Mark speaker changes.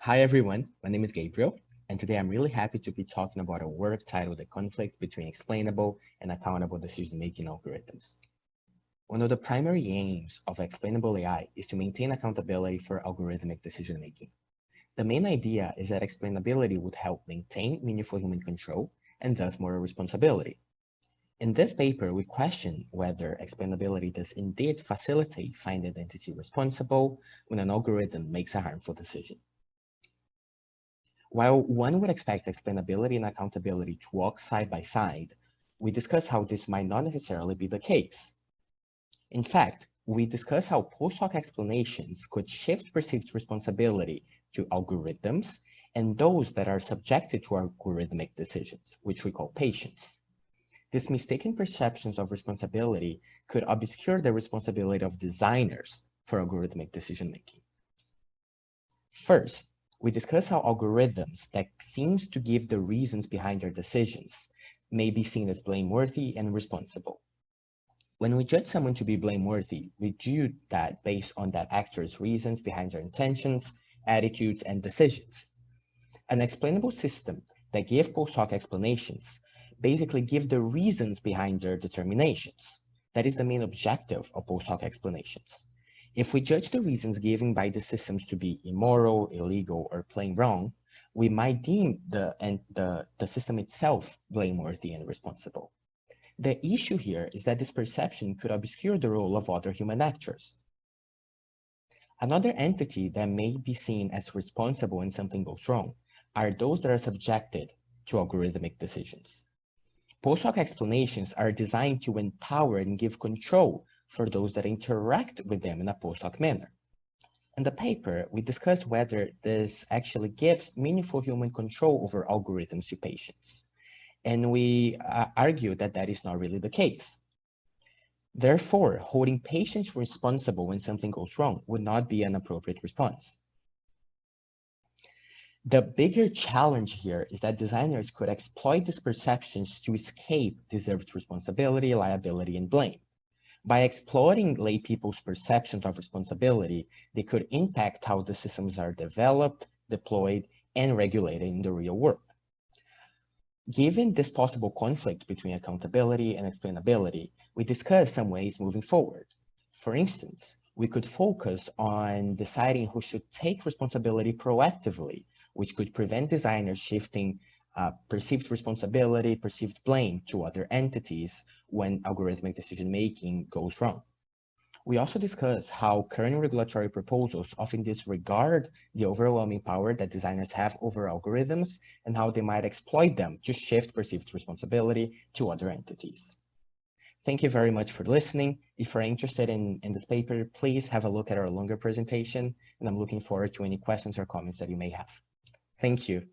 Speaker 1: Hi everyone, my name is Gabriel, and today I'm really happy to be talking about a work titled The Conflict Between Explainable and Accountable Decision-Making Algorithms. One of the primary aims of explainable AI is to maintain accountability for algorithmic decision-making. The main idea is that explainability would help maintain meaningful human control and thus moral responsibility. In this paper, we question whether explainability does indeed facilitate finding the entity responsible when an algorithm makes a harmful decision. While one would expect explainability and accountability to walk side by side, we discuss how this might not necessarily be the case. In fact, we discuss how post hoc explanations could shift perceived responsibility to algorithms and those that are subjected to algorithmic decisions, which we call patients. These mistaken perceptions of responsibility could obscure the responsibility of designers for algorithmic decision-making. First, we discuss how algorithms that seems to give the reasons behind their decisions may be seen as blameworthy and responsible. When we judge someone to be blameworthy, we do that based on that actor's reasons behind their intentions, attitudes, and decisions. An explainable system that gives post hoc explanations basically give the reasons behind their determinations. That is the main objective of post hoc explanations. If we judge the reasons given by the systems to be immoral, illegal, or plain wrong, we might deem the system itself blameworthy and responsible. The issue here is that this perception could obscure the role of other human actors. Another entity that may be seen as responsible when something goes wrong are those that are subjected to algorithmic decisions. Post hoc explanations are designed to empower and give control for those that interact with them in a post hoc manner. In the paper, we discuss whether this actually gives meaningful human control over algorithms to patients. And we argue that that is not really the case. Therefore, holding patients responsible when something goes wrong would not be an appropriate response. The bigger challenge here is that designers could exploit these perceptions to escape deserved responsibility, liability, and blame. By exploiting lay people's perceptions of responsibility, they could impact how the systems are developed, deployed, and regulated in the real world. Given this possible conflict between accountability and explainability, we discuss some ways moving forward. For instance, we could focus on deciding who should take responsibility proactively, which could prevent designers shifting perceived responsibility, perceived blame to other entities when algorithmic decision-making goes wrong. We also discuss how current regulatory proposals often disregard the overwhelming power that designers have over algorithms and how they might exploit them to shift perceived responsibility to other entities. Thank you very much for listening. If you're interested in this paper, please have a look at our longer presentation, and I'm looking forward to any questions or comments that you may have. Thank you.